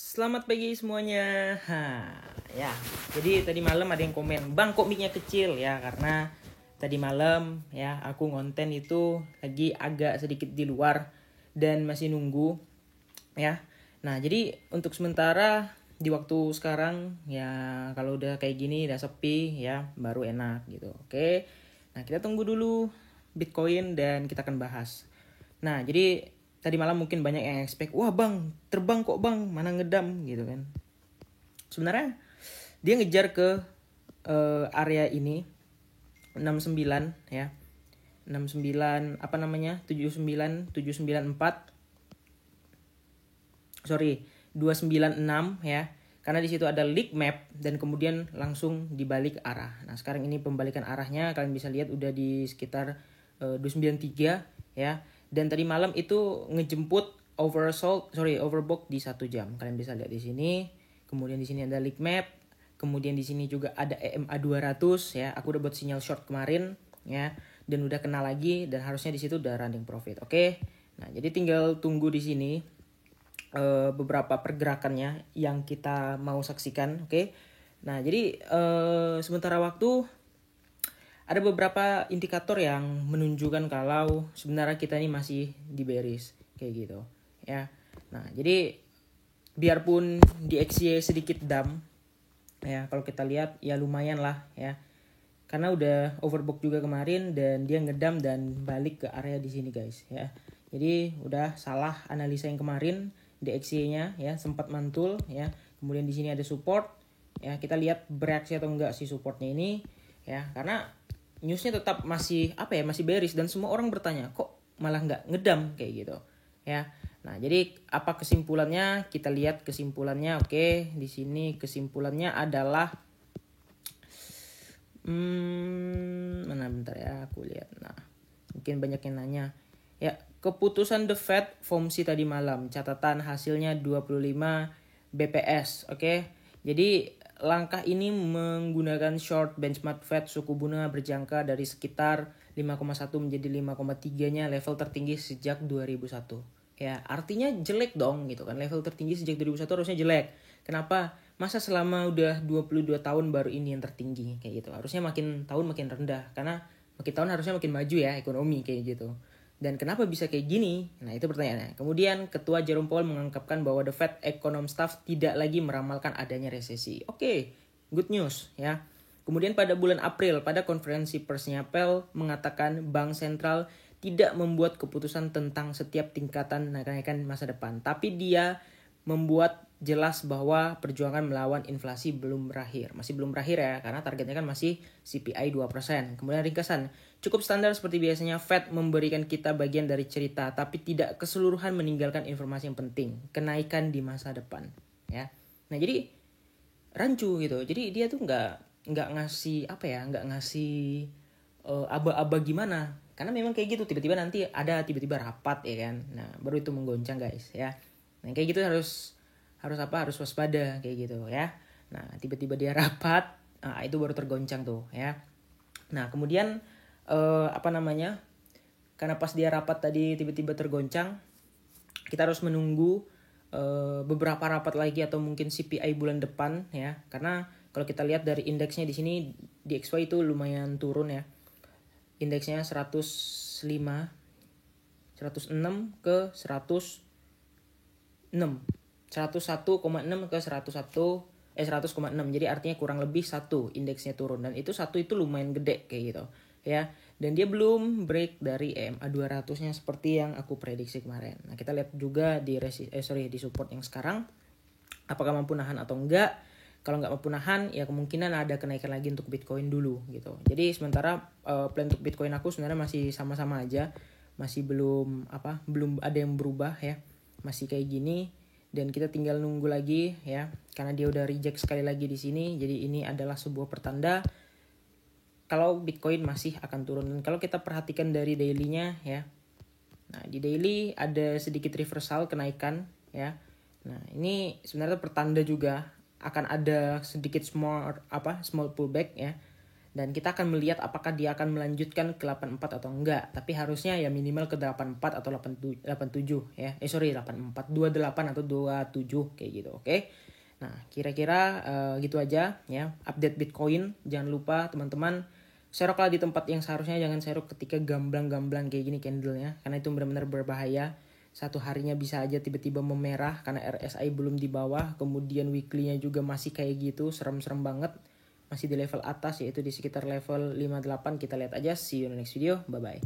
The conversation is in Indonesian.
Selamat pagi semuanya. Ya. Jadi tadi malam ada yang komen, "Bang, kok mic-nya kecil?" Ya, karena tadi malam ya aku ngonten itu lagi agak sedikit di luar dan masih nunggu ya. Nah, jadi untuk sementara di waktu sekarang ya kalau udah kayak gini udah sepi ya baru enak gitu. Oke. Nah, kita tunggu dulu Bitcoin dan kita akan bahas. Nah, jadi tadi malam mungkin banyak yang expect, "Wah bang, terbang kok bang, mana ngedam," gitu kan. Sebenarnya dia ngejar ke area ini 69 ya. 69 apa namanya? 79794. Sorry, 296 ya. Karena di situ ada leak map dan kemudian langsung dibalik arah. Nah, sekarang ini pembalikan arahnya kalian bisa lihat udah di sekitar 293 ya. Dan tadi malam itu ngejemput overbought di 1 jam. Kalian bisa lihat di sini. Kemudian di sini ada leak map. Kemudian di sini juga ada EMA 200 ya. Aku udah buat sinyal short kemarin ya, dan udah kena lagi dan harusnya di situ udah running profit. Oke. Nah, jadi tinggal tunggu di sini beberapa pergerakannya yang kita mau saksikan. Oke. Nah, jadi sementara waktu ada beberapa indikator yang menunjukkan kalau sebenarnya kita ini masih di bearish kayak gitu ya. Nah, jadi biarpun di XY sedikit dump ya, kalau kita lihat ya lumayan lah ya. Karena udah overbook juga kemarin dan dia ngedam dan balik ke area di sini guys ya. Jadi udah salah analisa yang kemarin, DXY-nya ya sempat mantul ya. Kemudian di sini ada support ya. Kita lihat bereaksi atau enggak sih supportnya ini ya. Karena newsnya tetap masih masih bearish dan semua orang bertanya, kok malah nggak ngedam kayak gitu ya. Nah, jadi apa kesimpulannya? Kita lihat kesimpulannya. Oke, di sini kesimpulannya adalah mana bentar ya aku lihat. Nah, mungkin banyak yang nanya. Ya, keputusan The Fed FOMC tadi malam, catatan hasilnya 25 BPS, oke. Jadi langkah ini menggunakan short benchmark Fed suku bunga berjangka dari sekitar 5,1 menjadi 5,3-nya level tertinggi sejak 2001. Ya, artinya jelek dong gitu kan. Level tertinggi sejak 2001 harusnya jelek. Kenapa? Masa selama udah 22 tahun baru ini yang tertinggi kayak gitu. Harusnya makin tahun makin rendah karena makin tahun harusnya makin maju ya ekonomi kayak gitu. Dan kenapa bisa kayak gini? Nah, itu pertanyaannya. Kemudian Ketua Jerome Powell mengungkapkan bahwa The Fed Econom Staff tidak lagi meramalkan adanya resesi. Oke, good news ya. Kemudian pada bulan April pada konferensi persnya Powell mengatakan bank sentral tidak membuat keputusan tentang setiap tingkatan kenaikan masa depan, tapi dia membuat jelas bahwa perjuangan melawan inflasi belum berakhir. Masih belum berakhir ya, karena targetnya kan masih CPI 2%. Kemudian ringkasan, cukup standar seperti biasanya Fed memberikan kita bagian dari cerita, tapi tidak keseluruhan meninggalkan informasi yang penting, kenaikan di masa depan. Ya, nah jadi rancu gitu. Jadi dia tuh nggak ngasih nggak ngasih aba-aba gimana. Karena memang kayak gitu, tiba-tiba nanti ada tiba-tiba rapat ya kan. Nah, baru itu menggoncang guys ya. Nah, kayak gitu harus waspada kayak gitu ya. Nah, tiba-tiba dia rapat, itu baru tergoncang tuh ya. Nah, kemudian karena pas dia rapat tadi tiba-tiba tergoncang, kita harus menunggu beberapa rapat lagi atau mungkin CPI bulan depan ya. Karena kalau kita lihat dari indeksnya di sini di XY itu lumayan turun ya. Indeksnya 106 ke 101,6 ke 100,6. Jadi artinya kurang lebih 1 indeksnya turun, dan itu 1 itu lumayan gede kayak gitu ya. Dan dia belum break dari EMA 200-nya seperti yang aku prediksi kemarin. Nah, kita lihat juga di support yang sekarang apakah mampu nahan atau enggak. Kalau nggak mampu nahan, ya kemungkinan ada kenaikan lagi untuk Bitcoin dulu gitu. Jadi sementara plan untuk Bitcoin aku sebenarnya masih sama-sama aja, masih belum ada yang berubah ya, masih kayak gini. Dan kita tinggal nunggu lagi ya, karena dia udah reject sekali lagi di sini. Jadi ini adalah sebuah pertanda kalau Bitcoin masih akan turun. Dan kalau kita perhatikan dari daily-nya ya, nah di daily ada sedikit reversal kenaikan ya. Nah, ini sebenarnya pertanda juga akan ada sedikit small pullback ya. Dan kita akan melihat apakah dia akan melanjutkan ke 84 atau enggak. Tapi harusnya ya minimal ke 84 atau 87 ya. 84, 28 atau 27 kayak gitu, oke. Nah, kira-kira gitu aja ya. Update Bitcoin. Jangan lupa teman-teman seroklah di tempat yang seharusnya, jangan serok ketika gamblang-gamblang kayak gini candlenya, karena itu benar-benar berbahaya. Satu harinya bisa aja tiba-tiba memerah karena RSI belum di bawah, kemudian weekly-nya juga masih kayak gitu, serem-serem banget. Masih di level atas, yaitu di sekitar level 58. Kita lihat aja. See you in the next video. Bye bye.